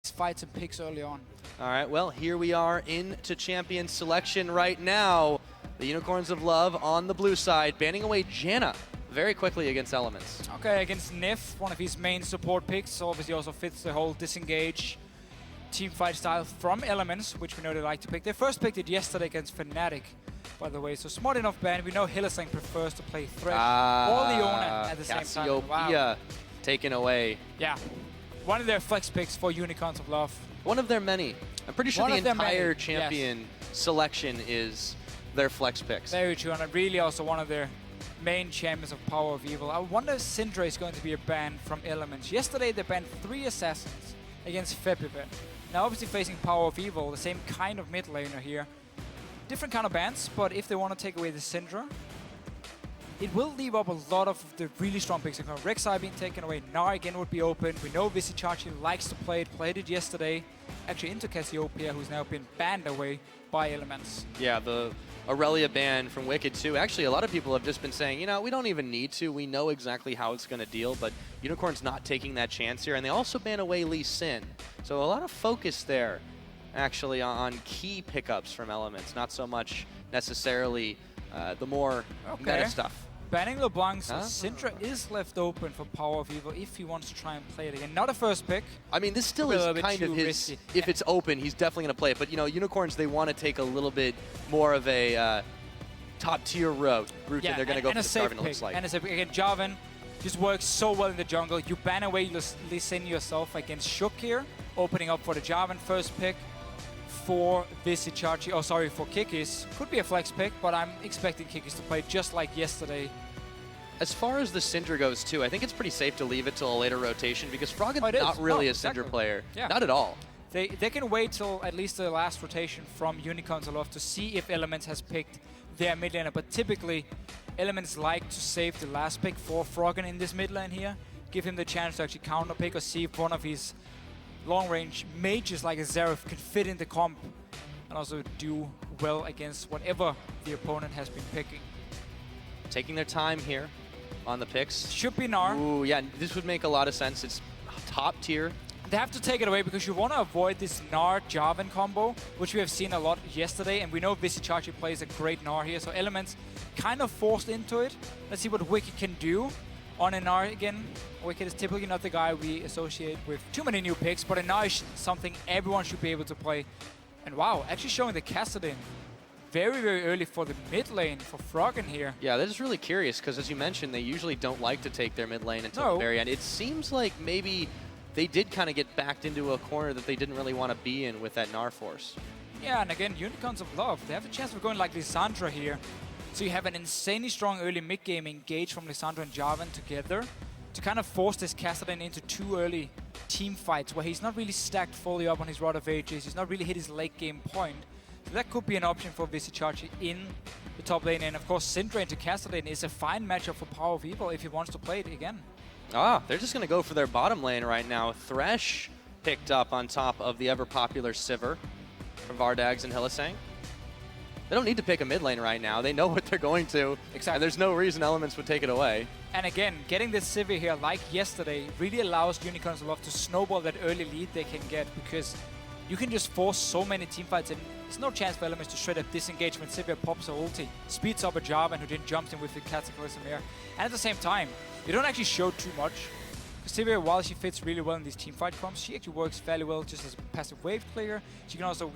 needs fights and picks early on. All right, well, here we are into champion selection right now. The Unicorns of Love on the blue side, banning away Janna very quickly against Elements. Okay, against Nif, one of his main support picks. So obviously also fits the whole disengage teamfight style from Elements, which we know they like to pick. They first picked it yesterday against Fnatic, by the way. So smart enough ban. We know Hylissang prefers to play Thresh or Leona at the same time. Wow. Taken away. Yeah. One of their flex picks for Unicorns of Love. One of their many. I'm pretty sure the entire champion selection is their flex picks. Very true, and really also one of their main champions of Power of Evil. I wonder if Syndra is going to be a ban from Elements. Yesterday they banned 3 Assassins against Febiven. Now obviously facing Power of Evil, the same kind of mid laner here. Different kind of bans, but if they want to take away the Syndra, it will leave up a lot of the really strong picks. Rek'Sai being taken away, Gnar again would be open. We know Vizicsacsi likes to play it, played it yesterday. Actually into Cassiopeia, who's now been banned away by Elements. Yeah, the Aurelia ban from Wicked too. Actually, a lot of people have just been saying, you know, we don't even need to. We know exactly how it's going to deal, but Unicorn's not taking that chance here. And they also ban away Lee Sin. So a lot of focus there, actually, on key pickups from Elements. Not so much necessarily the more meta stuff. Banning LeBlanc, so Syndra is left open for Power of Evil if he wants to try and play it again. Not a first pick. I mean, this still is kind of his, risky. If it's open, he's definitely going to play it. But, you know, Unicorns, they want to take a little bit more of a top-tier route. Yeah, they're going to go for the Jarvan, it looks like. And again, Jarvan just works so well in the jungle. You ban away Lee Sin yourself against Shook here, opening up for the Jarvan first pick. For Vizicsacsi, oh sorry, for Kikis. Could be a flex pick, but I'm expecting Kikis to play just like yesterday. As far as the Syndra goes too, I think it's pretty safe to leave it till a later rotation because Froggen's not really a Syndra player. Yeah. Not at all. They can wait till at least the last rotation from Unicorns of Love to see if Elements has picked their mid laner, but typically Elements like to save the last pick for Froggen in this mid lane here. Give him the chance to actually counter pick or see if one of his long-range mages like a Xerath can fit in the comp and also do well against whatever the opponent has been picking. Taking their time here on the picks. Should be Gnar. Ooh, yeah, this would make a lot of sense. It's top tier. They have to take it away because you want to avoid this Gnar-Jarvan combo, which we have seen a lot yesterday, and we know Vizicsacsi plays a great Gnar here, so Elements kind of forced into it. Let's see what Wicked can do on a Gnar again. Wicked is typically not the guy we associate with too many new picks, but a Gnar is something everyone should be able to play. And wow, actually showing the Kassadin very, very early for the mid lane for Froggen here. Yeah, that is really curious because, as you mentioned, they usually don't like to take their mid lane until the very end. It seems like maybe they did kind of get backed into a corner that they didn't really want to be in with that Gnar force. Yeah, and again, Unicorns of Love, they have a chance of going like Lissandra here. So you have an insanely strong early mid-game engage from Lissandra and Jarvan together to kind of force this Kassadin into 2 early team fights where he's not really stacked fully up on his Rod of Ages, he's not really hit his late game point. So that could be an option for Vizicsacsi in the top lane. And of course, Syndra into Kassadin is a fine matchup for Power of Evil if he wants to play it again. They're just going to go for their bottom lane right now. Thresh picked up on top of the ever-popular Sivir from Vardags and Hylissang. They don't need to pick a mid lane right now. They know what they're going to. Exactly. And there's no reason Elements would take it away. And again, getting this Sivir here, like yesterday, really allows Unicorns of Love to snowball that early lead they can get because you can just force so many teamfights and there's no chance for Elements to shred up disengage when Sivir pops her ulti, speeds up a Jarvan who then jumps in with the Cataclysm here. And at the same time, you don't actually show too much. Because Sivir, while she fits really well in these teamfight comps, she actually works fairly well just as a passive wave clear. She can also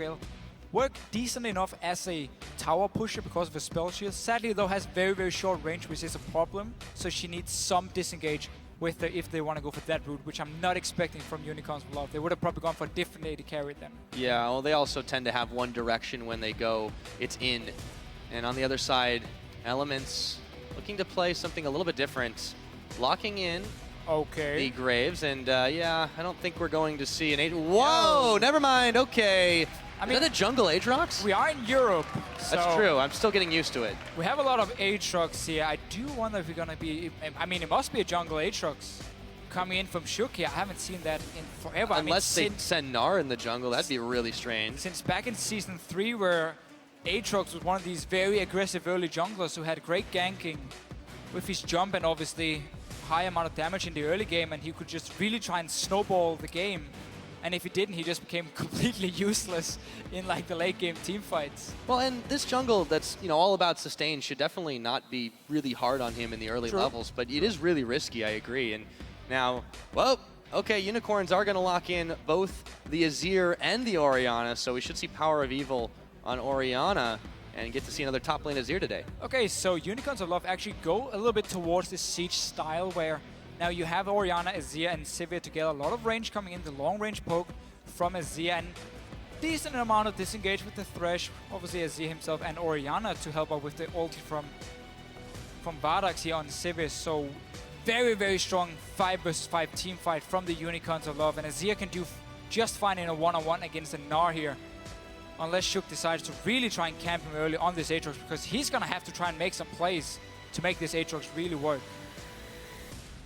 work decent enough as a tower pusher because of her spell shield. Sadly though, has very, very short range, which is a problem. So she needs some disengage with her if they want to go for that route, which I'm not expecting from Unicorns of Love. They would have probably gone for a different AD carry then. Yeah, well, they also tend to have one direction when they go, it's in. And on the other side, Elements looking to play something a little bit different. Locking in the Graves, and yeah, I don't think we're going to see an Whoa, never mind, okay. I mean, is that a jungle Aatrox? We are in Europe. That's true. I'm still getting used to it. We have a lot of Aatrox here. I do wonder if we're going to be... I mean, it must be a jungle Aatrox coming in from Shook here. I haven't seen that in forever. Unless they send Gnar in the jungle, that'd be really strange. Since back in Season 3, where Aatrox was one of these very aggressive early junglers who had great ganking with his jump and obviously high amount of damage in the early game, and he could just really try and snowball the game And if he didn't, he just became completely useless in like the late game team fights. Well, and this jungle that's all about sustain should definitely not be really hard on him in the early levels, but it is really risky, I agree. And now, well, okay, Unicorns are going to lock in both the Azir and the Orianna, so we should see Power of Evil on Orianna and get to see another top lane Azir today. Okay, so Unicorns of Love actually go a little bit towards this siege style where now you have Orianna, Azir, and Sivir together. A lot of range coming in, the long range poke from Azir, and decent amount of disengage with the Thresh. Obviously Azir himself and Orianna to help out with the ulti from Vardax here on Sivir. So very, very strong 5 versus 5 team fight from the Unicorns of Love, and Azir can do just fine in a one-on-one against a Gnar here. Unless Shook decides to really try and camp him early on this Aatrox, because he's going to have to try and make some plays to make this Aatrox really work.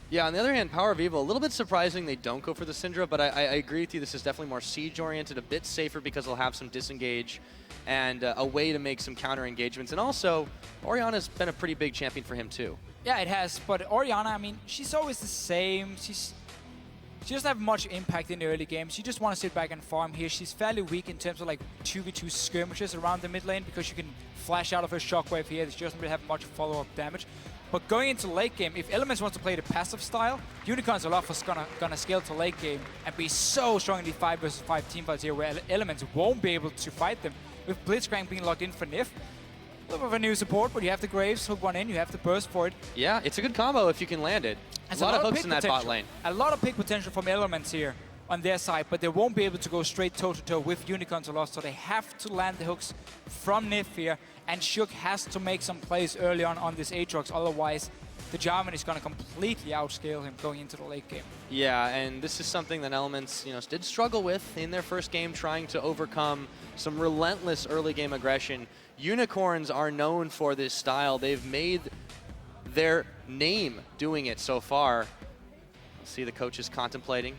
Yeah, on the other hand, Power of Evil, a little bit surprising they don't go for the Syndra, but I agree with you, this is definitely more siege-oriented, a bit safer because they'll have some disengage and a way to make some counter engagements. And also, Orianna's been a pretty big champion for him too. Yeah, it has, but Orianna, I mean, she's always the same. She doesn't have much impact in the early game. She just wants to sit back and farm here. She's fairly weak in terms of like 2v2 skirmishes around the mid lane because she can flash out of her shockwave here. She doesn't really have much follow-up damage. But going into late game, if Elements wants to play the passive style, Unicorns of Love is gonna scale to late game and be so strong in the 5 versus 5 teamfights here where Elements won't be able to fight them. With Blitzcrank being locked in for Nif, a little bit of a new support, but you have the Graves, hook one in, you have the burst for it. Yeah, it's a good combo if you can land it. There's a lot of hooks in that bot lane. A lot of pick potential from Elements here on their side, but they won't be able to go straight toe-to-toe with Unicorns of Love, so they have to land the hooks from Nif here, and Shook has to make some plays early on this Aatrox, otherwise the Jarvan is going to completely outscale him going into the late game. Yeah, and this is something that Elements did struggle with in their first game, trying to overcome some relentless early game aggression. Unicorns are known for this style. They've made their name doing it so far. See the coaches contemplating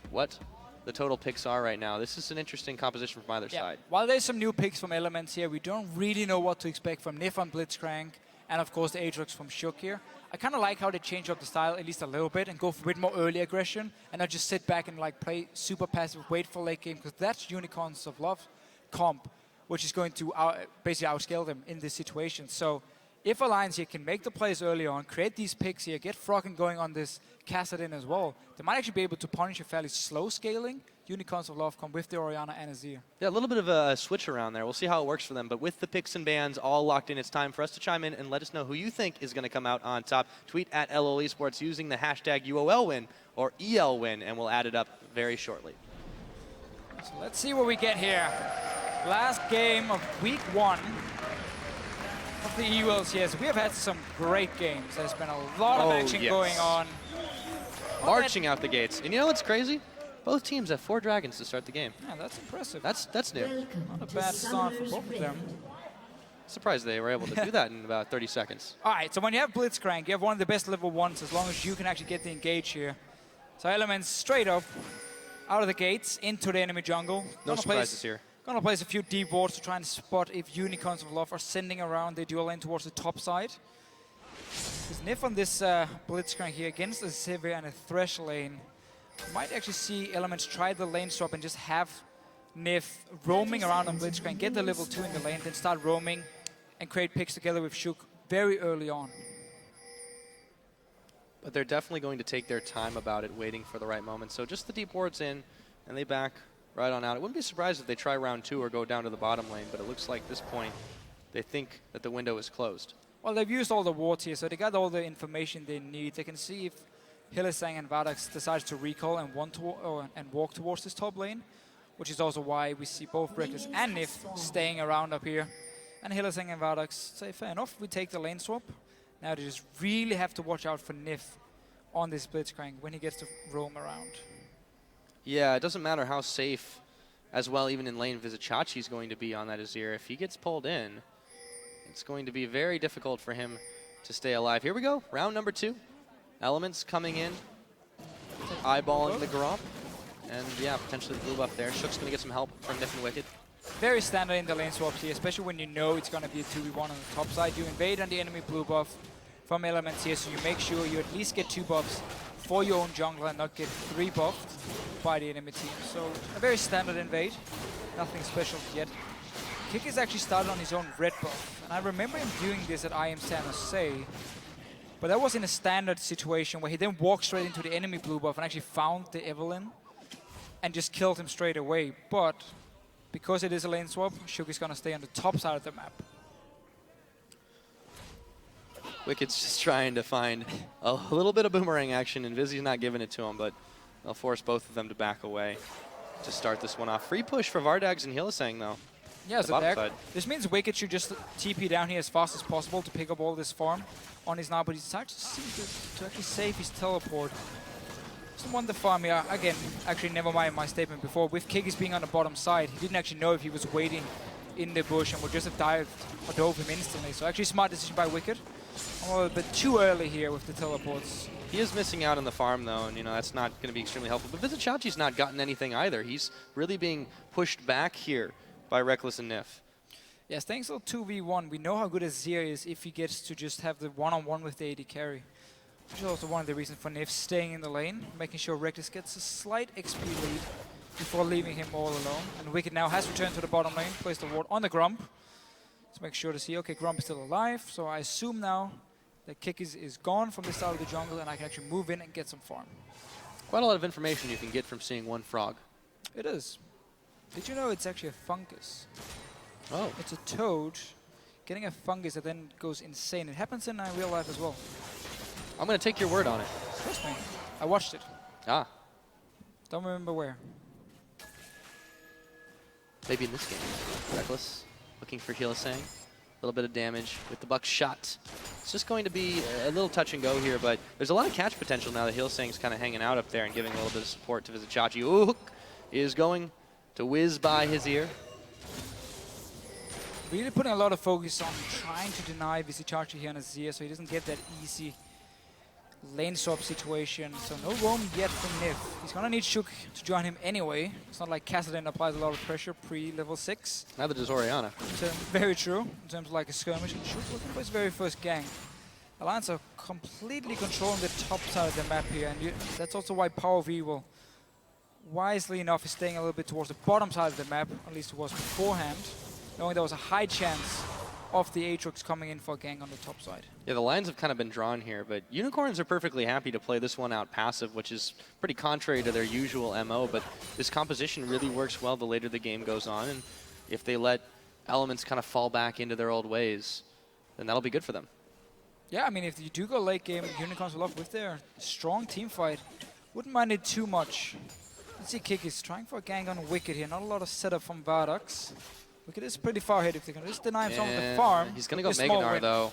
what the total picks are right now. This is an interesting composition from either side. While there's some new picks from Elements here, we don't really know what to expect from Nif on Blitzcrank, and of course the Aatrox from Shook here. I kind of like how they change up the style at least a little bit and go for a bit more early aggression and not just sit back and like play super passive, wait for late game, because that's Unicorns of Love comp, which is going to basically outscale them in this situation. So if Alliance here can make the plays early on, create these picks here, get Froggen going on this Kassadin as well, they might actually be able to punish a fairly slow scaling Unicorns of Love come with the Orianna and Azir. Yeah, a little bit of a switch around there. We'll see how it works for them. But with the picks and bans all locked in, it's time for us to chime in and let us know who you think is going to come out on top. Tweet at LOL Esports using the hashtag UOLWin or ELWin, and we'll add it up very shortly. So let's see what we get here. Last game of week 1 of the LCS. We have had some great games. There's been a lot of action going on. Marching out the gates. And you know what's crazy? Both teams have 4 dragons to start the game. Yeah, that's impressive. That's new. Not a bad start for both of them. Surprised they were able to do that in about 30 seconds. All right, so when you have Blitzcrank, you have one of the best level 1s as long as you can actually get the engage here. So Elements straight up out of the gates into the enemy jungle. No surprises here. Gonna place a few deep wards to try and spot if Unicorns of Love are sending around the dual lane towards the top side. Because Nif on this Blitzcrank here against a Sivir and a Thresh lane. You might actually see Elements try the lane swap and just have Nif roaming around on Blitzcrank, get the level 2 in the lane, then start roaming and create picks together with Shook very early on. But they're definitely going to take their time about it, waiting for the right moment. So just the deep wards in, and they back right on out. I wouldn't be surprised if they try round 2 or go down to the bottom lane, but it looks like at this point they think that the window is closed. Well, they've used all the wards here, so they got all the information they need. They can see if Hylissang and Vardax decides to recall and walk towards this top lane, which is also why we see both Reckless and Nif staying around up here. And Hylissang and Vardax say, fair enough, we take the lane swap. Now they just really have to watch out for Nif on this Blitzcrank when he gets to roam around. Yeah, it doesn't matter how safe as well, even in lane, Vizicachi is going to be on that Azir. If he gets pulled in, it's going to be very difficult for him to stay alive. Here we go, round number 2. Elements coming in, eyeballing the Gromp, and yeah, potentially the blue buff there. Shook's going to get some help from Nif and Wicked. Very standard in the lane swaps here, especially when you know it's going to be a 2v1 on the top side. You invade on the enemy blue buff from Elements here, so you make sure you at least get 2 buffs for your own jungle and not get 3 buffed. by the enemy team. So a very standard invade, nothing special yet. Kikis actually started on his own red buff, and I remember him doing this at IM San Jose, but that was in a standard situation where he then walked straight into the enemy blue buff and actually found the Evelynn and just killed him straight away. But because it is a lane swap, Shuki's gonna stay on the top side of the map. Wicked's just trying to find a little bit of boomerang action, and Vizzy's not giving it to him, but they'll force both of them to back away to start this one off. Free push for Vardags and Hylissang, though. Yeah, so this means Wicked should just TP down here as fast as possible to pick up all this farm on his now, but he decides to actually save his teleport. Doesn't want the farm here. Again, actually, never mind my statement before. With Kikis being on the bottom side, he didn't actually know if he was waiting in the bush and would just have dived or dove him instantly. So actually, smart decision by Wicked. A little bit too early here with the teleports. He is missing out on the farm, though, and that's not going to be extremely helpful. But Vizichachi's not gotten anything either. He's really being pushed back here by Reckless and Nif. Yeah, staying still 2v1. We know how good Azir is if he gets to just have the one-on-one with the AD carry. Which is also one of the reasons for Nif staying in the lane, making sure Reckless gets a slight XP lead before leaving him all alone. And Wicked now has returned to the bottom lane, placed the ward on the Grump. Let's make sure to see, okay, Grump is still alive, so I assume now that Kikis is gone from this side of the jungle and I can actually move in and get some farm. Quite a lot of information you can get from seeing one frog. It is. Did you know it's actually a fungus? Oh. It's a toad getting a fungus that then goes insane. It happens in real life as well. I'm going to take your word on it. Trust me. I watched it. Ah. Don't remember where. Maybe in this game. Reckless looking for Hylissang. A little bit of damage with the buck shot. It's just going to be a little touch and go here, but there's a lot of catch potential now that Hylissang's kind of hanging out up there and giving a little bit of support to Vizichachi. Ooh, hook is going to whiz by his ear. Really putting a lot of focus on trying to deny Vizichachi here on Azir so he doesn't get that easy lane swap situation. So no roam yet from Nif. He's going to need Shuk to join him anyway. It's not like Kassadin applies a lot of pressure pre-level 6. Neither does Orianna. So very true in terms of like a skirmish. And Shuk looking for his very first gang. Alliance are completely controlling the top side of the map here, and that's also why Power V will wisely enough is staying a little bit towards the bottom side of the map, at least it was beforehand, knowing there was a high chance of the Aatrox coming in for a gang on the top side. Yeah, the lines have kind of been drawn here, but Unicorns are perfectly happy to play this one out passive, which is pretty contrary to their usual MO, but this composition really works well the later the game goes on, and if they let elements kind of fall back into their old ways, then that'll be good for them. Yeah, I mean, if you do go late game, Unicorns will love with their strong team fight. Wouldn't mind it too much. Let's see, Kikis trying for a gang on Wicked here. Not a lot of setup from Vardags. Wicked is pretty far ahead if they can just deny him some of the farm. He's going to go Meganar, though.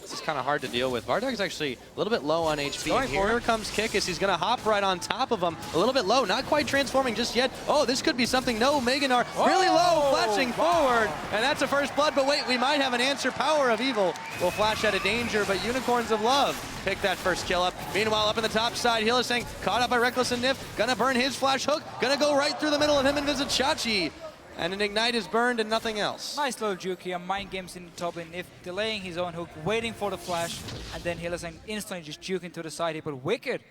This is kind of hard to deal with. Vardag's actually a little bit low on HP. And here comes Kikis. He's going to hop right on top of him. A little bit low, not quite transforming just yet. Oh, this could be something. No, Meganar really low, flashing forward. And that's a first blood, but wait, we might have an answer. Power of Evil will flash out of danger, but Unicorns of Love pick that first kill up. Meanwhile, up in the top side, Hylissang caught up by Reckless and Nif. Gonna burn his flash hook. Gonna go right through the middle of him and Vizichachi. And an Ignite is burned and nothing else. Nice little juke here. Mind games in the top lane. Nif delaying his own hook, waiting for the flash, and then Hylissang instantly just juking to the side here. But Wicked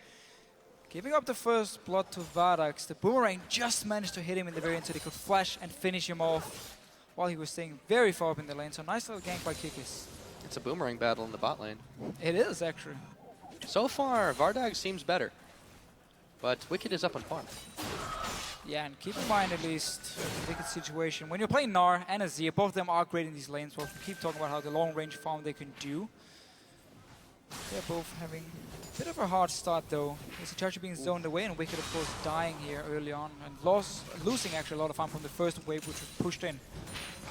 giving up the first blood to Vardags. The boomerang just managed to hit him in the very end so they could flash and finish him off while he was staying very far up in the lane. So nice little gank by Kikis. It's a boomerang battle in the bot lane. It is, actually. So far, Vardag seems better, but Wicked is up on farm. Yeah, and keep in mind at least the Wicked situation. When you're playing Gnar and Azir, both of them are great in these lanes. Well, we keep talking about how the long range farm they can do. They're both having a bit of a hard start though. Vizichachi being zoned away and Wicked of course dying here early on and losing actually a lot of farm from the first wave which was pushed in.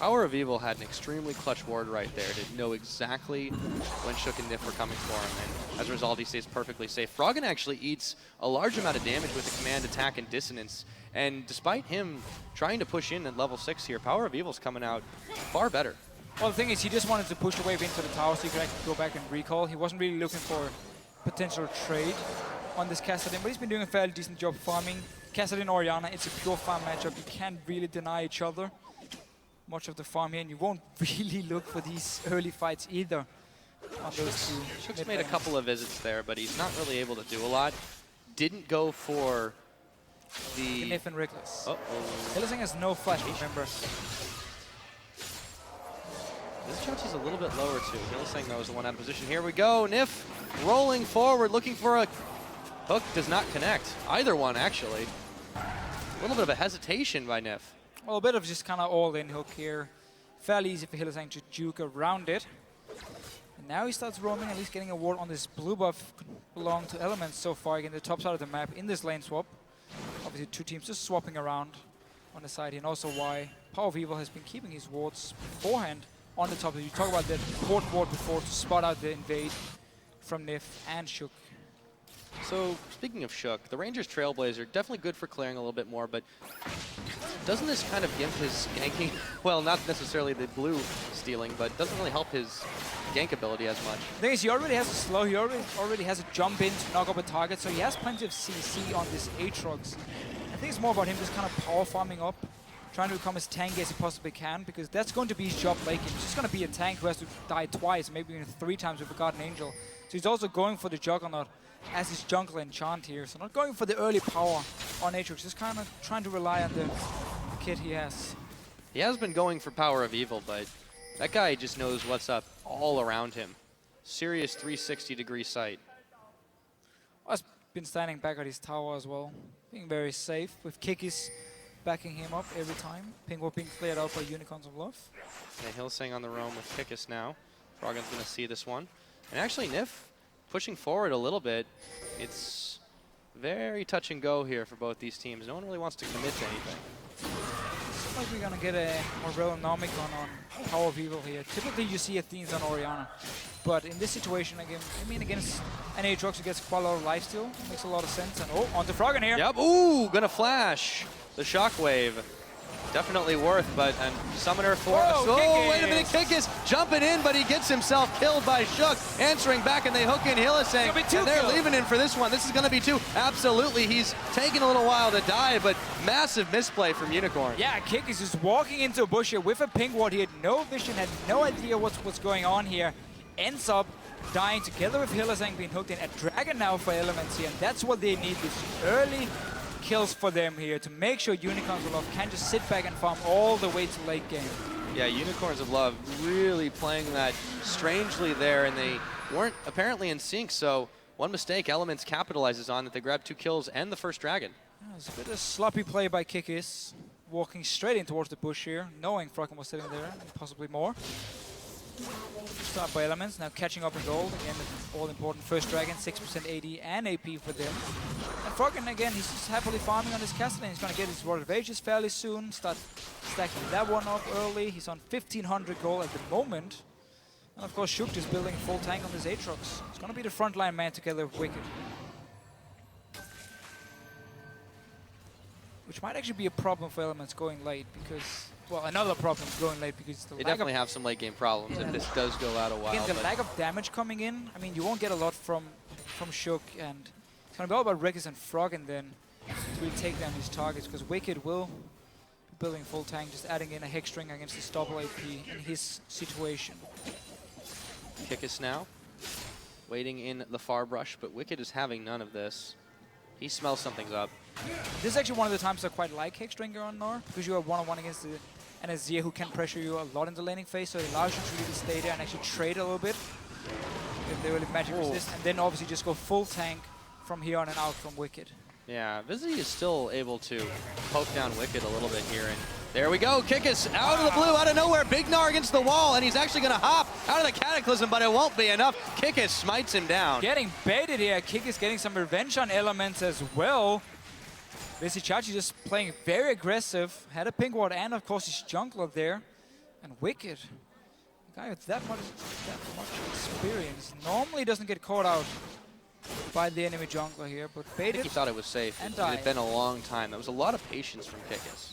Power of Evil had an extremely clutch ward right there to know exactly when Shook and Nif were coming for him, and as a result he stays perfectly safe. Froggen actually eats a large amount of damage with the command attack and dissonance, and despite him trying to push in at level 6 here, Power of Evil's coming out far better. Well, the thing is, he just wanted to push the wave into the tower so he could actually go back and recall. He wasn't really looking for potential trade on this Kassadin, but he's been doing a fairly decent job farming. Kassadin Orianna, it's a pure farm matchup. You can't really deny each other much of the farm here, and you won't really look for these early fights either on those two. Shook's made a couple of visits there, but he's not really able to do a lot. Didn't go for the... Nif and Reckless. Uh-oh. Hylissang has no flash, remember. This Chachi's a little bit lower too. Hylissang though is the one out of position. Here we go. Nif rolling forward, looking for a hook. Does not connect. Either one, actually. A little bit of a hesitation by Nif. Well, a bit of just kind of all-in hook here. Fairly easy for Hylissang to juke around it. And now he starts roaming, at least getting a ward on this blue buff. Belong to Elements so far, again, the top side of the map in this lane swap. Obviously, two teams just swapping around on the side here, and also why Power of Evil has been keeping his wards beforehand on the top. You talk about that important ward before to spot out the invade from Nif and Shook. So, speaking of Shook, the Rangers Trailblazer, definitely good for clearing a little bit more, but doesn't this kind of gimp his ganking? Well, not necessarily the blue stealing, but doesn't really help his gank ability as much. The thing is, he already has a slow, he already has a jump in to knock up a target, so he has plenty of CC on this Aatrox. I think it's more about him just kind of power farming up, trying to become as tanky as he possibly can, because that's going to be his job late game. He's just going to be a tank who has to die twice, maybe even 3 times with a Guardian Angel. So he's also going for the Juggernaut as his jungle enchant here. So not going for the early power on Aatrox, just kind of trying to rely on the kit he has. He has been going for Power of Evil, but that guy just knows what's up all around him. Serious 360-degree sight. Has been standing back at his tower as well, being very safe with Kikis backing him up every time. Pingwall being cleared out by Unicorns of Love. Yeah, Hylissang on the roam with Kikis now. Froggen's going to see this one. And actually, Nif pushing forward a little bit. It's very touch and go here for both these teams. No one really wants to commit to anything. Looks like we're going to get a Morello Nomicon on Power of Evil here. Typically you see Athenes on Orianna. But in this situation, again, I mean, against an Aatrox who gets quite a lot of lifesteal, makes a lot of sense. And oh, onto Froggen here. Yep, ooh, gonna flash. The shockwave. Definitely worth, but Summoner for... Whoa, oh, wait a minute, Kikis jumping in, but he gets himself killed by Shook. Answering back, and they hook in Hylissang. And they're leaving in for this one. This is going to be 2. Absolutely, he's taking a little while to die, but massive misplay from Unicorn. Yeah, Kikis is walking into a bush here with a pink ward. He had no vision, had no idea what's going on here. Ends up dying together with Hylissang being hooked in. A dragon now for Elements here, and that's what they need, this early kills for them here to make sure Unicorns of Love can just sit back and farm all the way to late game. Yeah, Unicorns of Love really playing that strangely there, and they weren't apparently in sync, so one mistake Elements capitalizes on that they grabbed 2 kills and the first dragon. Yeah, it's a bit of sloppy play by Kikis, walking straight in towards the bush here, knowing Froggen was sitting there, and possibly more. Start by Elements, now catching up in gold. Again, the all-important first dragon, 6% AD and AP for them. And Froggen, again, he's just happily farming on his castle, and he's going to get his Rod of Ages fairly soon. Start stacking that one up early. He's on 1,500 gold at the moment. And of course, Shook is building a full tank on this Aatrox. It's going to be the frontline man together with Wicked. Which might actually be a problem for Elements going late, because... Well, another problem going late because they definitely have some late game problems if this does go out a while. Again, the lack of damage coming in. I mean, you won't get a lot from Shook, and it's going to be all about Reckless and Froggen then to really take down these targets, because Wicked will be building full tank, just adding in a Hex String against this double AP in his situation. Kikis now, waiting in the far brush, but Wicked is having none of this. He smells something's up. This is actually one of the times I quite like Hex Stringer on Nor, because you are one-on-one against an Azir who can pressure you a lot in the laning phase, so it allows you to really stay there and actually trade a little bit if they really magic resist, and then obviously just go full tank from here on and out from Wicked. Yeah, Vizzy is still able to poke down Wicked a little bit here, and there we go. Kikis out of the blue, out of nowhere. Big Gnar against the wall, and he's actually going to hop out of the Cataclysm, but it won't be enough. Kikis smites him down. Getting baited here. Kikis getting some revenge on Elements as well. Chachi just playing very aggressive. Had a pink ward and, of course, his jungler there. And Wicked, a guy with that much experience, normally doesn't get caught out by the enemy jungler here, but baited. I think he thought it was safe. And it had been a long time. That was a lot of patience from Kikis.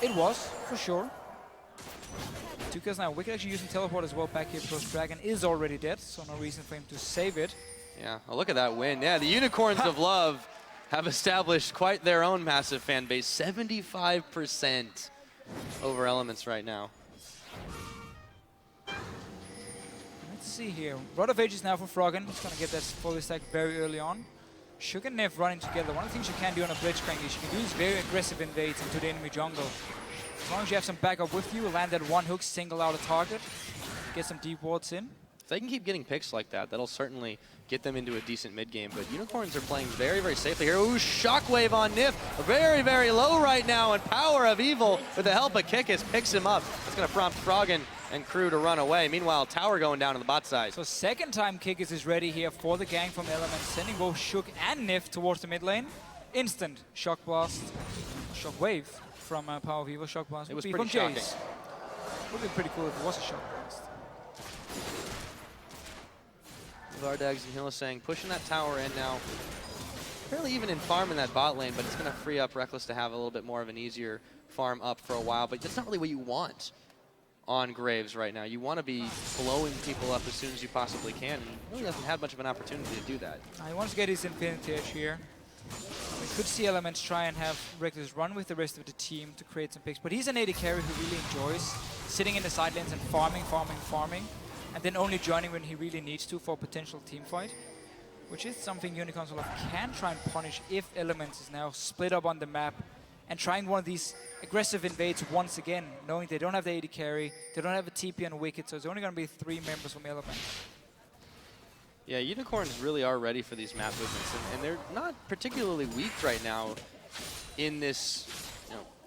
It was, for sure. 2 kills now. Wicked actually using teleport as well back here because Dragon is already dead, so no reason for him to save it. Yeah, well, look at that win. Yeah, the Unicorns of Love have established quite their own massive fan base. 75% over Elements right now. Let's see here. Rod of Ages now for Froggen. He's going to get that fully stacked very early on. Shook and Nif running together. One of the things you can do on a Blitzcrank is you can do these very aggressive invades into the enemy jungle. As long as you have some backup with you, land that one hook, single out a target, get some deep wards in. If they can keep getting picks like that, that'll certainly get them into a decent mid game. But Unicorns are playing very, very safely here. Ooh, Shockwave on Nif. Very, very low right now. And Power of Evil, with the help of Kikis, picks him up. That's going to prompt Froggen and crew to run away. Meanwhile, Tower going down on the bot side. So second time Kikis is ready here for the gang from Element, sending both Shook and Nif towards the mid lane. Instant Shock Blast. Shock Wave from Power of Evil. Shock Blast. It was Would pretty be from shocking. Jace. Would be pretty cool if it was a Shock Blast. Vardags and Hylissang pushing that tower in now. Fairly even in farm in that bot lane, but it's going to free up Reckless to have a little bit more of an easier farm up for a while. But that's not really what you want on Graves right now. You want to be blowing people up as soon as you possibly can. And he really hasn't had much of an opportunity to do that. He wants to get his Infinity Edge here. We could see Elements try and have Reckless run with the rest of the team to create some picks. But he's an AD carry who really enjoys sitting in the side lanes and farming. And then only joining when he really needs to for a potential team fight, which is something Unicorns can try and punish if Elements is now split up on the map and trying one of these aggressive invades once again, knowing they don't have the AD carry, they don't have a TP on Wicked, so it's only going to be 3 members from Elements. Yeah, Unicorns really are ready for these map movements, and they're not particularly weak right now in this,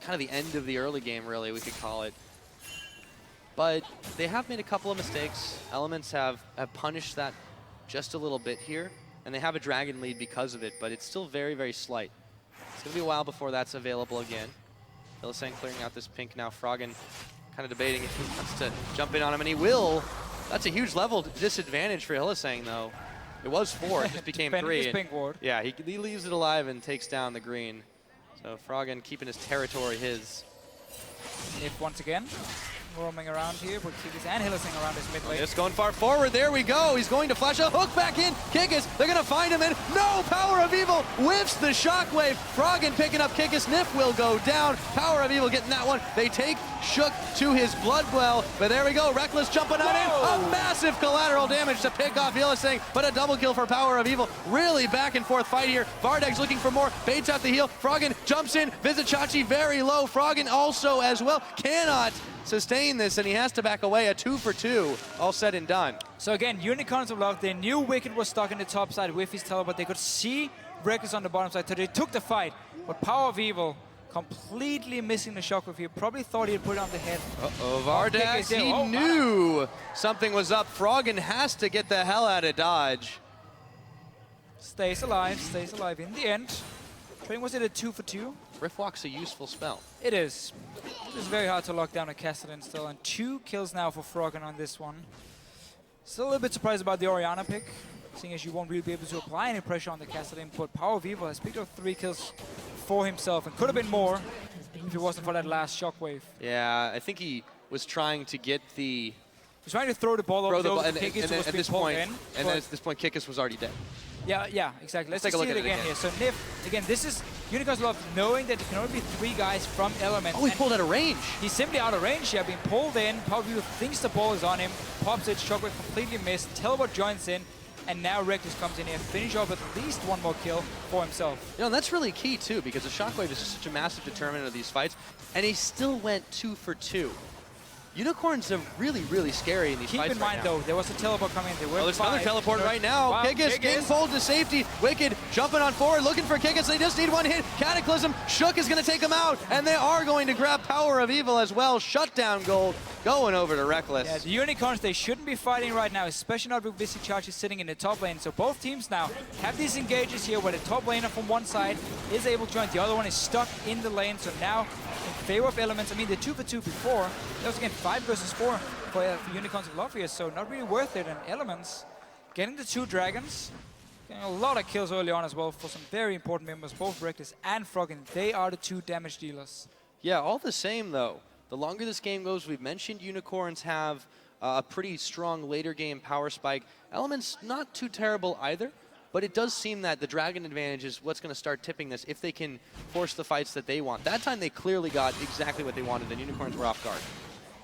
kind of the end of the early game, really, we could call it. But they have made a couple of mistakes. Elements have punished that just a little bit here, and they have a dragon lead because of it, but it's still very, very slight. It's going to be a while before that's available again. Hylissang clearing out this pink now. Froggen kind of debating if he wants to jump in on him, and he will. That's a huge level disadvantage for Hylissang, though. It was 4, it just became 3. His pink ward. Yeah, he leaves it alive and takes down the green. So Froggen keeping his territory his. Nif once again. Roaming around here, but Kikis and Hylissang around his mid lane. It's going far forward. There we go. He's going to flash a hook back in. Kikis, they're going to find him, and no! Power of Evil whiffs the shockwave. Froggen picking up Kikis. Nif will go down. Power of Evil getting that one. They take Shook to his blood well, but there we go. Reckless jumping on in. A massive collateral damage to pick off Hylissang, but a double kill for Power of Evil. Really back and forth fight here. Vardag's looking for more. Baits out the heel. Froggen jumps in. Visit Chachi very low. Froggen also as well. Cannot sustain this, and he has to back away. A 2 for 2, all said and done. So again, Unicorns of Love, they knew Wicked was stuck in the top side with his teleport. They could see Reckless on the bottom side, so they took the fight. But Power of Evil completely missing the shockwave here. Probably thought he'd put it on the head. Uh-oh, Vardags, he knew something was up. Froggen has to get the hell out of Dodge. Stays alive in the end. Was it a 2 for 2? Riftwalk's a useful spell. It is. It's very hard to lock down a Castellan still, and 2 kills now for Froggen on this one. Still a little bit surprised about the Orianna pick, seeing as you won't really be able to apply any pressure on the Castellan, but Power of Evil has picked up 3 kills for himself, and could have been more if it wasn't for that last shockwave. Yeah, I think he was trying to get the... He's trying to throw the ball over and Kikis then at this point, Kikis was already dead. Yeah, exactly. Let's take a look see at it again here. So Nif, again, this is Unicorns Love knowing that there can only be 3 guys from Element. Oh, he pulled out of range. He's simply out of range here, being pulled in. Power of Evil thinks the ball is on him, pops it, Shockwave completely missed, Teleport joins in, and now Reckless comes in here, finish off at least 1 more kill for himself. And that's really key too, because the Shockwave is such a massive determinant of these fights, and he still went 2 for 2. Unicorns are really, really scary in these fights. Keep in mind, though, there was a teleport coming in. There's another teleport right now. Wow, Kikis getting pulled to safety. Wicked jumping on forward, looking for Kikis. They just need 1 hit. Cataclysm. Shook is going to take him out, and they are going to grab Power of Evil as well. Shutdown gold going over to Reckless. Yeah, the Unicorns, they shouldn't be fighting right now, especially not with Visichachi sitting in the top lane. So both teams now have these engages here where the top laner from one side is able to join. The other one is stuck in the lane. So now in favor of Elements, I mean, the 2 for 2 before, that was again 5 versus 4 for Unicorns of Love here. So not really worth it. And Elements getting the 2 dragons. Getting a lot of kills early on as well for some very important members, both Reckless and Froggen. They are the 2 damage dealers. Yeah, all the same though. The longer this game goes, we've mentioned Unicorns have a pretty strong later game power spike. Elements not too terrible either, but it does seem that the Dragon advantage is what's going to start tipping this if they can force the fights that they want. That time they clearly got exactly what they wanted, and Unicorns were off guard.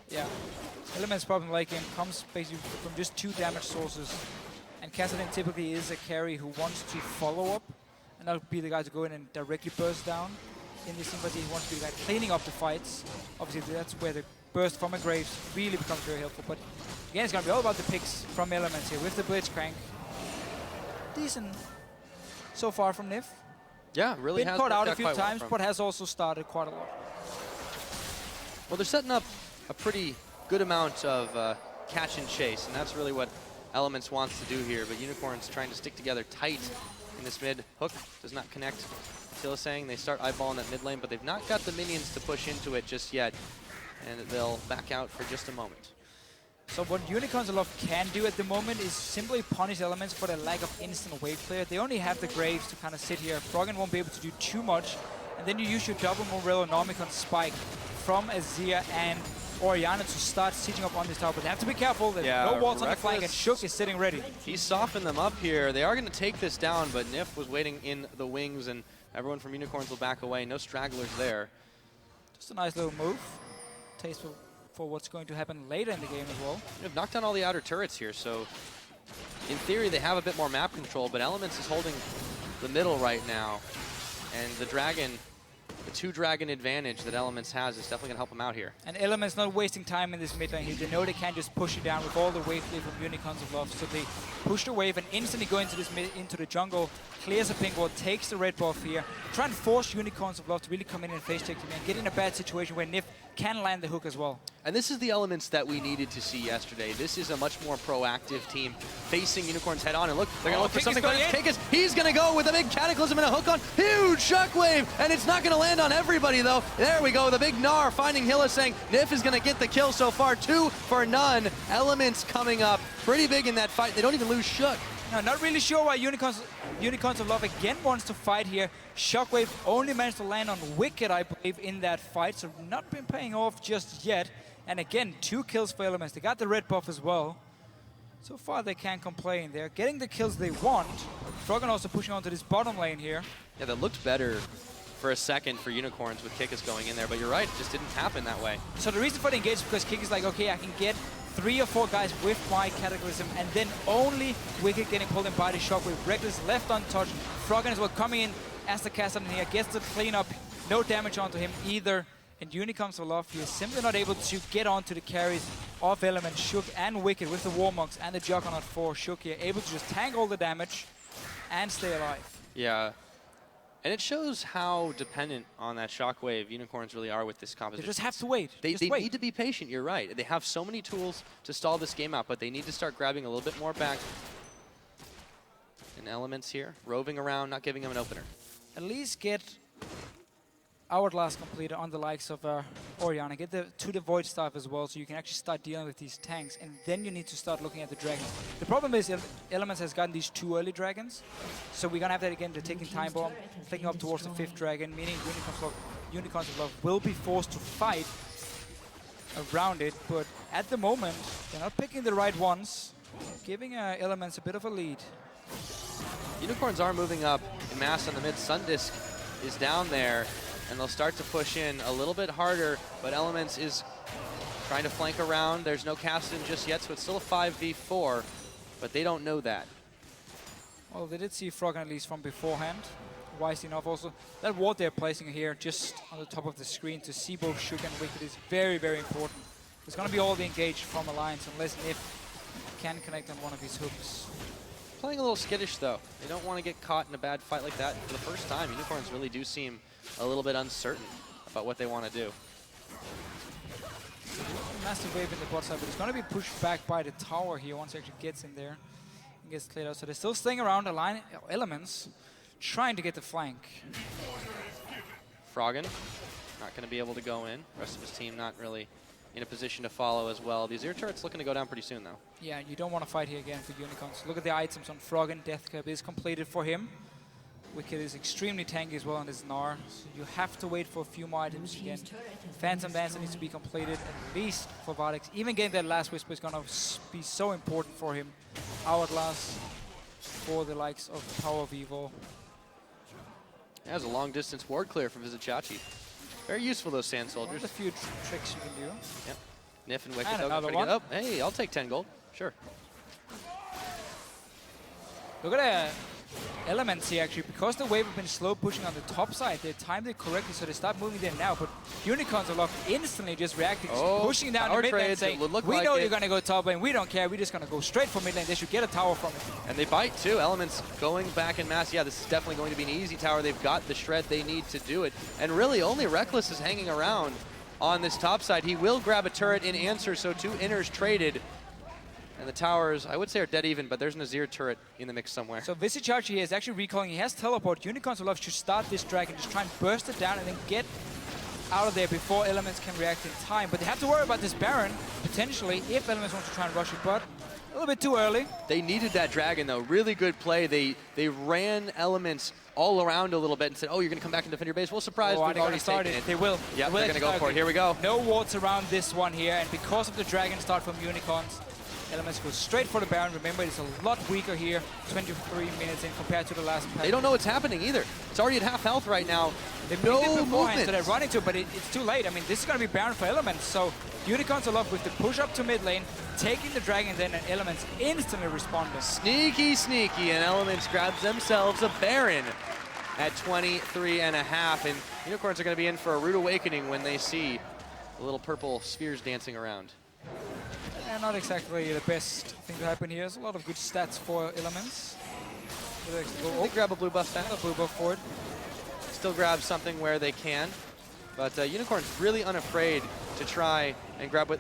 Yeah. Element's problem late game comes basically from just 2 damage sources, and Cassidy typically is a carry who wants to follow up not be the guy to go in and directly burst down in this teamfight. He wants to be the guy cleaning up the fights. Obviously, that's where the burst from a Graves really becomes very helpful. But again, it's going to be all about the picks from Elements here with the Blitzcrank. Decent so far from Nif. Yeah, really Been has caught out worked a few quite well times, from- but has also started quite a lot. Well, they're setting up a pretty good amount of catch and chase, and that's really what Elements wants to do here. But Unicorn's trying to stick together tight in this mid. Hook does not connect. Tila saying they start eyeballing that mid lane, but they've not got the minions to push into it just yet, and they'll back out for just a moment. So what Unicorns can do at the moment is simply punish Elements for their lack of instant wave clear. They only have the Graves to kind of sit here. Froggen won't be able to do too much. And then you use your double Morello Nomicon spike from Azir and Orianna to start sieging up on this tower. But they have to be careful. There's no walls on the flank, and Shook is sitting ready. He softened them up here. They are going to take this down, but Nif was waiting in the wings, and everyone from Unicorns will back away. No stragglers there. Just a nice little move. Tasteful for what's going to happen later in the game as well. They've knocked down all the outer turrets here, so in theory they have a bit more map control, but Elements is holding the middle right now, and the dragon, the 2-dragon advantage that Elements has is definitely going to help them out here. And Elements not wasting time in this mid lane here. They know they can't just push it down with all the wave clear from Unicorns of Love, so they push the wave and instantly go into this mid, into the jungle, clears a pink ward, takes the red buff here, try and force Unicorns of Love to really come in and face check them and get in a bad situation where Nif can land the hook as well. And this is the Elements that we needed to see yesterday. This is a much more proactive team facing Unicorns head on. And look, they're going to look for something. He's going to go with a big Cataclysm and a hook on. Huge shockwave. And it's not going to land on everybody, though. There we go. The big Gnar finding Hilla, saying Nif is going to get the kill so far. 2 for none. Elements coming up pretty big in that fight. They don't even lose Shook. No, not really sure why Unicorns of Love again wants to fight here. Shockwave only managed to land on Wicked, I believe, in that fight, so not been paying off just yet. And again, 2 kills for Elements. They got the red buff as well. So far, they can't complain. They're getting the kills they want. Froggen also pushing onto this bottom lane here. Yeah, that looked better for a second for Unicorns with Kikis going in there, but you're right, it just didn't happen that way. So the reason for the engage is because Kik is like, okay, I can get 3 or 4 guys with my Cataclysm, and then only Wicked getting pulled in by the Shockwave. Reckless left untouched. Froggen as well coming in as the caster in here, gets the cleanup. No damage onto him either. And Unicorns of Love, he is simply not able to get onto the carries of Element, Shook and Wicked with the Warmonks and the Juggernaut for Shook here, able to just tank all the damage and stay alive. Yeah. And it shows how dependent on that shockwave Unicorns really are with this composition. They just have to wait. They need to be patient, you're right. They have so many tools to stall this game out, but they need to start grabbing a little bit more back. And Elements here, roving around, not giving them an opener. At least get Hourglass completed on the likes of Orianna. Get to the Void Staff as well, so you can actually start dealing with these tanks, and then you need to start looking at the dragons. The problem is Elements has gotten these 2 early dragons, so we're gonna have that again. They're taking Time Bomb, clicking up towards the 5th dragon, meaning Unicorns of Love will be forced to fight around it, but at the moment, they're not picking the right ones, giving Elements a bit of a lead. Unicorns are moving up in mass on the mid. Sundisk is down there, and they'll start to push in a little bit harder, but Elements is trying to flank around. There's no cast in just yet, so it's still a 5v4, but they don't know that. Well, they did see Froggen at least from beforehand. Wise enough also. That ward they're placing here just on the top of the screen to see both Shook and Wicked is very, very important. It's going to be all the engage from Alliance unless Nif can connect on one of his hooks. Playing a little skittish, though. They don't want to get caught in a bad fight like that. For the first time, Unicorns really do seem a little bit uncertain about what they want to do. Massive wave in the bot side, but it's going to be pushed back by the tower here once he actually gets in there and gets cleared out. So they're still staying around the line, Elements, trying to get the flank. Froggen not going to be able to go in. Rest of his team not really in a position to follow as well. These ear turrets looking to go down pretty soon, though. Yeah, you don't want to fight here again for Unicorns. Look at the items on Froggen. Death Cap is completed for him. Wicked is extremely tanky as well on his Gnar, so you have to wait for a few more items again. Phantom Dancer needs to be completed at least for Vardex. Even getting that last Whisper is going to be so important for him. Hourglass for the likes of Power of Evil. He has a long distance ward clear from Vizichachi. Very useful, those Sand Soldiers. One of the few tricks you can do. Yep. Nif and Wicked. And another one. Oh, hey, I'll take 10 gold. Sure. Look at Elements here actually, because the wave have been slow pushing on the top side, they timed it correctly, so they start moving there now. But Unicorns are instantly just reacting, pushing down the mid lane, saying, we know you're going to go top lane, we don't care, we're just going to go straight for mid lane. They should get a tower from it. And they bite too. Elements going back in mass. Yeah, this is definitely going to be an easy tower. They've got the shred they need to do it. And really, only Reckless is hanging around on this top side. He will grab a turret in answer, so 2 inners traded. And the towers, I would say, are dead even, but there's an Azir turret in the mix somewhere. So Visicharge here is actually recalling. He has teleport. Unicorns of Love should start this dragon, just try and burst it down and then get out of there before Elements can react in time. But they have to worry about this Baron, potentially, if Elements wants to try and rush it, but a little bit too early. They needed that dragon, though. Really good play. They ran Elements all around a little bit and said, oh, you're going to come back and defend your base. Well, surprise, we've already started it. They will. Yeah, they're going to go for it. Here we go. No wards around this one here, and because of the dragon start from Unicorns, Elements go straight for the Baron. Remember, it's a lot weaker here, 23 minutes in compared to the last pack. They don't know what's happening either. It's already at half health right now. They no movement. So they're running to it, but it's too late. I mean, this is going to be Baron for Elements. So Unicorns are love with the push up to mid lane, taking the dragon then, and Elements instantly responding. Sneaky, sneaky, and Elements grabs themselves a Baron at 23 and a half. And Unicorns are going to be in for a rude awakening when they see the little purple spheres dancing around. Yeah, not exactly the best thing to happen here. There's a lot of good stats for Elements. They grab a blue buff back. A blue buff for it. Still grab something where they can. But Unicorn's really unafraid to try and grab what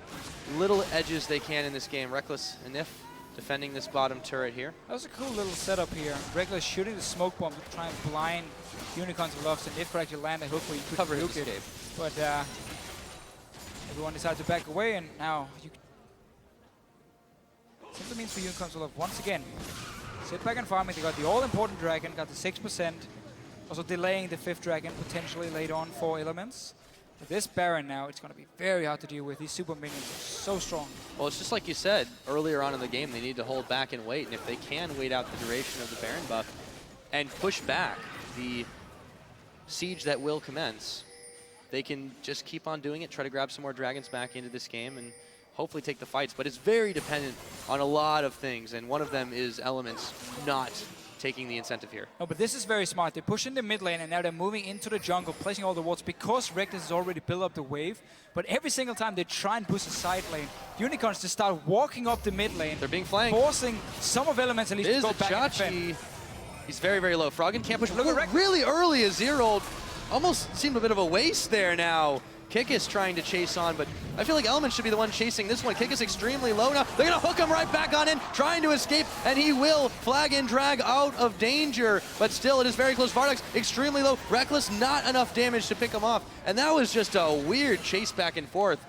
little edges they can in this game. Reckless and Nif defending this bottom turret here. That was a cool little setup here. Reckless shooting the smoke bomb to try and blind Unicorns of Love, so Nif could actually land a hook where you could cover nuke it. But everyone decided to back away, and now you simply means for Unicorns of Love once again. Sit back and farming. They got the all-important dragon, got the 6%. Also delaying the 5th dragon potentially later on for Elements. With this Baron now, it's going to be very hard to deal with. These super minions are so strong. Well, it's just like you said earlier on in the game, they need to hold back and wait. And if they can wait out the duration of the Baron buff and push back the siege that will commence, they can just keep on doing it, try to grab some more dragons back into this game, and hopefully take the fights. But it's very dependent on a lot of things, and one of them is Elements not taking the incentive here. No, but this is very smart. They push in the mid lane, and now they're moving into the jungle, placing all the wards because Reckless has already built up the wave. But every single time they try and push the side lane, Unicorns just start walking up the mid lane. They're being flanked. Forcing some of Elements at least to go back and defend. He's very, very low. Froggen can't push. Look, really early as Zero almost seemed a bit of a waste there now. Kikis trying to chase on, but I feel like Elements should be the one chasing this one. Kikis extremely low now. They're going to hook him right back on in, trying to escape, and he will flag and drag out of danger. But still, it is very close. Vardox extremely low. Reckless, not enough damage to pick him off. And that was just a weird chase back and forth.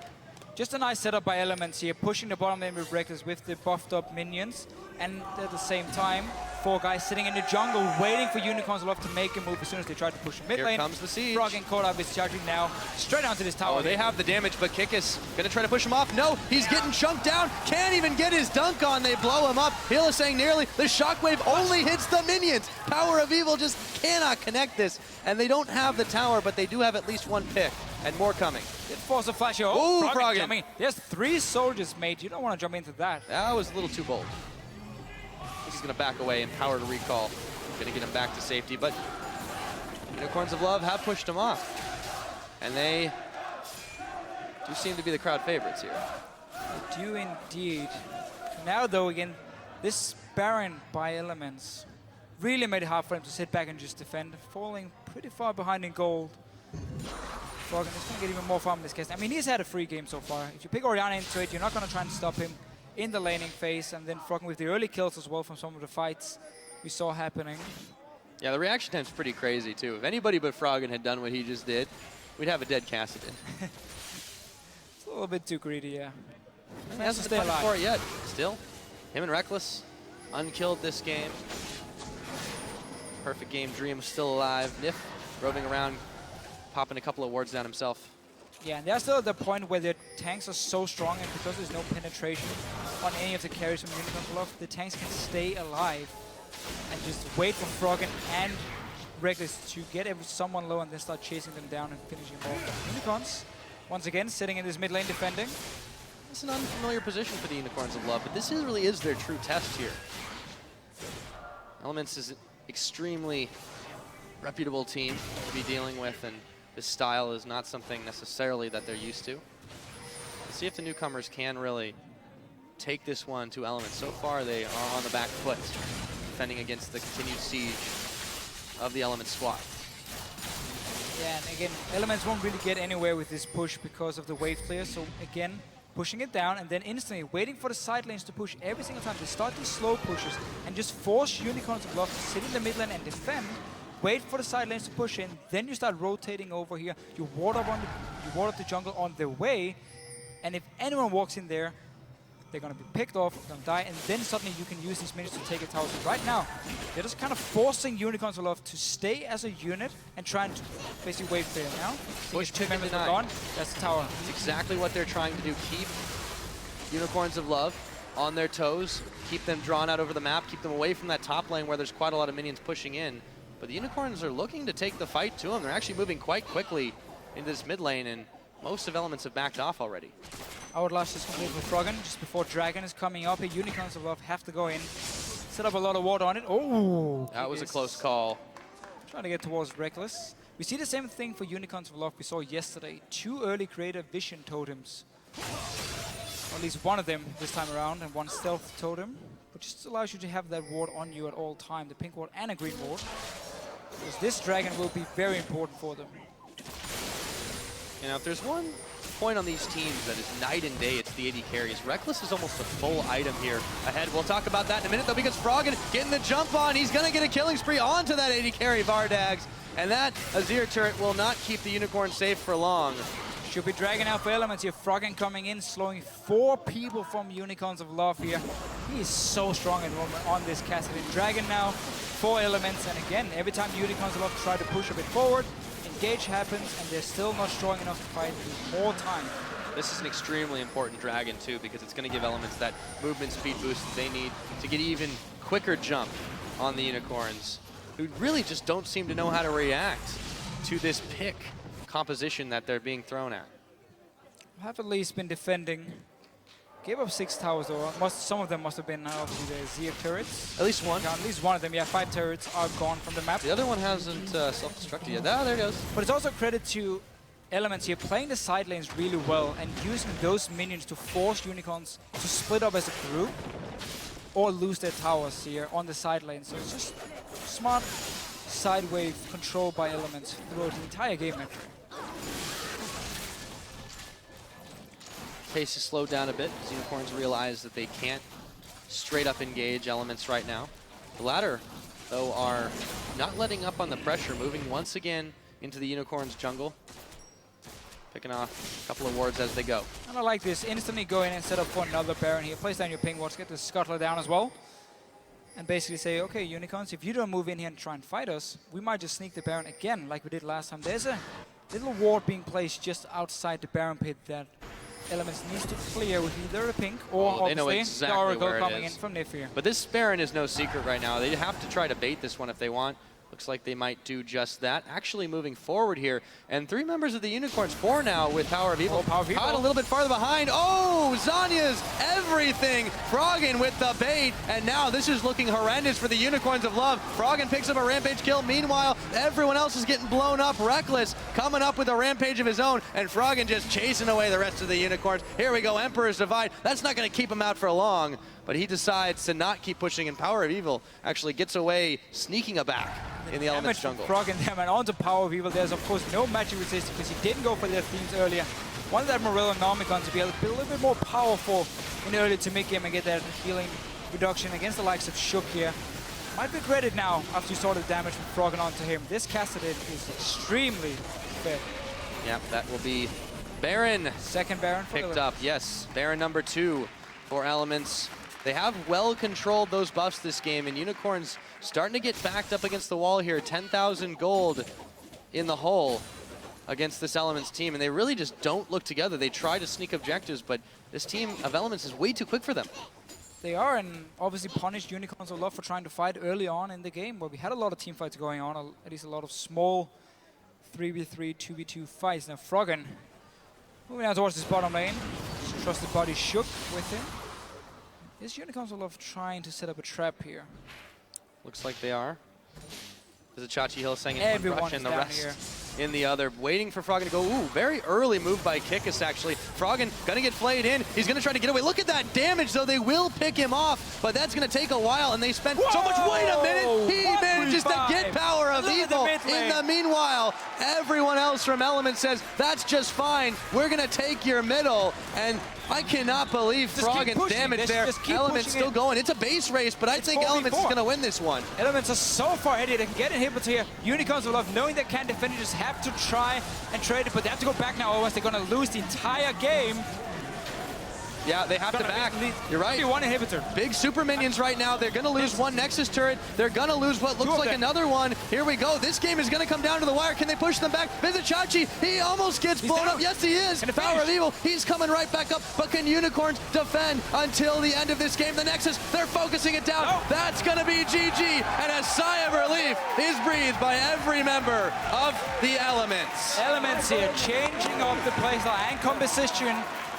Just a nice setup by Elements here, pushing the bottom lane with Reckless with the buffed up minions. And at the same time, 4 guys sitting in the jungle waiting for Unicorns of Love to make a move as soon as they try to push mid lane. Here comes the siege. Froggen caught up is charging now straight onto this tower. Oh, they have the damage, but Kikis gonna try to push him off. No, he's getting chunked down. Can't even get his dunk on. They blow him up. Heal is saying nearly. The shockwave only hits the minions. Power of Evil just cannot connect this. And they don't have the tower, but they do have at least 1 pick. And more coming. It force a flash here. Oh, Froggen. I mean, there's 3 soldiers, mate. You don't want to jump into that. That was a little too bold. He's going to back away and power to recall. Going to get him back to safety, but Unicorns of Love have pushed him off. And they do seem to be the crowd favorites here. They do indeed. Now, though, again, this Baron by Elements really made it hard for him to sit back and just defend, falling pretty far behind in gold. Froggen is going to get even more farm in this case. I mean, he's had a free game so far. If you pick Orianna into it, you're not going to try and stop him in the laning phase, and then Froggen with the early kills as well from some of the fights we saw happening. Yeah, the reaction time's pretty crazy, too. If anybody but Froggen had done what he just did, we'd have a dead Kassadin. It's a little bit too greedy, yeah. He hasn't stayed alive for it yet. Still, him and Reckless, unkilled this game. Perfect game, Dream still alive. Nif roving around, popping a couple of wards down himself. Yeah, and they're still at the point where their tanks are so strong, and because there's no penetration on any of the carries from Unicorns of Love, the tanks can stay alive and just wait for Froggen and Reckless to get someone low and then start chasing them down and finishing them off. Unicorns, once again, sitting in this mid lane defending. It's an unfamiliar position for the Unicorns of Love, but this really is their true test here. Elements is extremely reputable team to be dealing with, and this style is not something necessarily that they're used to. Let's see if the newcomers can really take this one to Elements. So far, they are on the back foot, defending against the continued siege of the Elements squad. Yeah, and again, Elements won't really get anywhere with this push because of the wave clear. So again, pushing it down and then instantly waiting for the side lanes to push every single time. They start these slow pushes and just force Unicorns of Love to sit in the mid lane and defend. Wait for the side lanes to push in, then you start rotating over here. You ward up the jungle on their way, and if anyone walks in there, they're gonna be picked off, gonna die, and then suddenly you can use these minions to take a tower. So right now, they're just kind of forcing Unicorns of Love to stay as a unit and trying to basically wave clear now. Push two members are gone. That's the tower. That's exactly what they're trying to do. Keep Unicorns of Love on their toes, keep them drawn out over the map, keep them away from that top lane where there's quite a lot of minions pushing in. But the Unicorns are looking to take the fight to them. They're actually moving quite quickly into this mid lane, and most of Elements have backed off already. Outlast is complete for Froggen just before Dragon is coming up. Here, Unicorns of Love have to go in, set up a lot of water on it. Oh, that was a close call. Trying to get towards Reckless. We see the same thing for Unicorns of Love we saw yesterday. 2 early creator vision totems. Or at least one of them this time around, and 1 stealth totem. But just allows you to have that ward on you at all time, the pink ward and a green ward. Because this Dragon will be very important for them. You know, if there's one point on these teams that is night and day, it's the AD carries. Reckless is almost a full item here ahead. We'll talk about that in a minute, though, because Froggen getting the jump on. He's going to get a killing spree onto that AD carry, Vardags. And that Azir turret will not keep the Unicorn safe for long. Should be Dragon out for Elements here. Froggen coming in, slowing 4 people from Unicorns of Love here. He is so strong at the moment on this Kassadin. Dragon now, 4 Elements, and again, every time Unicorns of Love try to push a bit forward, engage happens, and they're still not strong enough to fight with more time. This is an extremely important Dragon, too, because it's going to give Elements that movement speed boost that they need to get even quicker jump on the Unicorns, who really just don't seem to know how to react to this pick composition that they're being thrown at. Have at least been defending. Gave up 6 towers though. Some of them must have been obviously the Azir turrets. At least one. Yeah, at least one of them, yeah. 5 turrets are gone from the map. The other one hasn't self-destructed yet. Oh, there it goes. But it's also credit to Elements here playing the side lanes really well and using those minions to force Unicorns to split up as a group or lose their towers here on the side lane. So it's just smart side wave control by Elements throughout the entire game actually. Pace is slowed down a bit as Unicorns realize that they can't straight up engage Elements right now. The latter, though, are not letting up on the pressure, moving once again into the Unicorns jungle, picking off a couple of wards as they go. And I like this. Instantly go in and set up for another Baron here. Place down your ping wards, get the Scuttler down as well. And basically say, okay, Unicorns, if you don't move in here and try and fight us, we might just sneak the Baron again like we did last time. There's a little ward being placed just outside the Baron pit that Elements needs to clear with either a pink or obviously the Oracle coming in from Nifir. But this Baron is no secret right now. They have to try to bait this one if they want. Looks like they might do just that. Actually moving forward here. And 3 members of the Unicorns, 4 now with Power of Evil. Power of Evil. Caught a little bit farther behind. Oh, Zanya's everything. Froggen with the bait. And now this is looking horrendous for the Unicorns of Love. Froggen picks up a Rampage kill. Meanwhile, everyone else is getting blown up. Reckless coming up with a Rampage of his own. And Froggen just chasing away the rest of the Unicorns. Here we go, Emperor's Divide. That's not going to keep him out for long. But he decides to not keep pushing, and Power of Evil actually gets away, sneaking a back in the Elements jungle. Froggen them and onto Power of Evil. There's of course no magic resist because he didn't go for their themes earlier. Wanted that Morello Nomicon to be a little bit more powerful in early to mid game and get that healing reduction against the likes of Shook here. Might be regretted now after you saw the damage from Froggen onto him. This Kassadin is extremely fit. Yeah, that will be Baron. Second Baron for picked Elements. up. Yes, Baron number 2 for Elements. They have well controlled those buffs this game, and Unicorns starting to get backed up against the wall here. 10,000 gold in the hole against this Elements team, and they really just don't look together. They try to sneak objectives, but this team of Elements is way too quick for them. They are, and obviously punished Unicorns a lot for trying to fight early on in the game, where we had a lot of team fights going on, at least a lot of small 3v3, 2v2 fights. Now Froggen moving out towards this bottom lane. Trusted body Shook with him. Is Unicorns of Love trying to set up a trap here? Looks like they are. There's a Chachi Hill saying in Everyone one rush is and the down rest here. in the other. Waiting for Froggen to go. Ooh, very early move by Kikis, actually. Froggen gonna get flayed in. He's gonna try to get away. Look at that damage, though. They will pick him off, but that's gonna take a while, and they spent so much. Wait a minute! He manages to get power of evil. In the meanwhile, everyone else from Element says, that's just fine. We're gonna take your middle, and I cannot believe Froggen's damage there. Element's still going. It's a base race, but I think Element's going to win this one. Elements are so far ahead here. They can get inhibitors here. Unicorns will love knowing they can't defend it, just have to try and trade it, but they have to go back now, otherwise they're going to lose the entire game. Yeah, they have to back. You're right. One inhibitor. Big super minions right now. They're going to lose one Nexus turret. They're going to lose what looks like another one. Here we go. This game is going to come down to the wire. Can they push them back? Visit Chachi. He almost gets blown up. Yes, he is. Power of evil. He's coming right back up. But can Unicorns defend until the end of this game? The Nexus, they're focusing it down. No. That's going to be GG. And a sigh of relief is breathed by every member of the Elements. Elements here changing up the playstyle and composition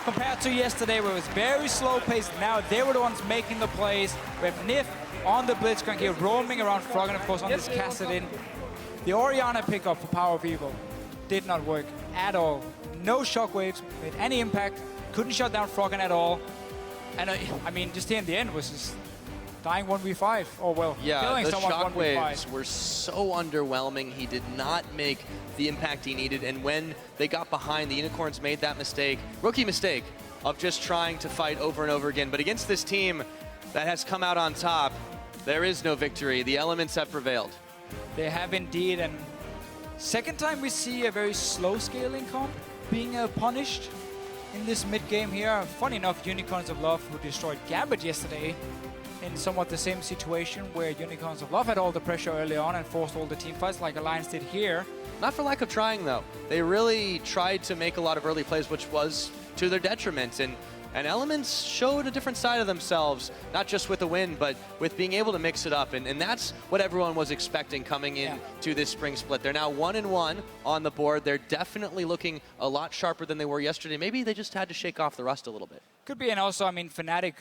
compared to yesterday, where it was very slow paced. Now they were the ones making the plays. We have Nif on the Blitzcrank here, roaming around Froggen, of course, on this Kassadin. The Orianna pickup for Power of Evil did not work at all. No shockwaves, made any impact, couldn't shut down Froggen at all. And I mean, just here in the end was just dying 1v5, or well, killing someone 1v5. The shockwaves were so underwhelming. He did not make the impact he needed, and when they got behind, the Unicorns made that mistake, rookie mistake, of just trying to fight over and over again. But against this team that has come out on top, there is no victory. The Elements have prevailed. They have indeed, and second time we see a very slow scaling comp being punished in this mid-game here. Funny enough, Unicorns of Love, who destroyed Gambit yesterday, in somewhat the same situation where Unicorns of Love had all the pressure early on and forced all the team fights like Alliance did here. Not for lack of trying, though. They really tried to make a lot of early plays, which was to their detriment. And Elements showed a different side of themselves, not just with the win, but with being able to mix it up. And that's what everyone was expecting coming in to this spring split. They're now 1-1 on the board. They're definitely looking a lot sharper than they were yesterday. Maybe they just had to shake off the rust a little bit. Could be, and also, I mean, Fnatic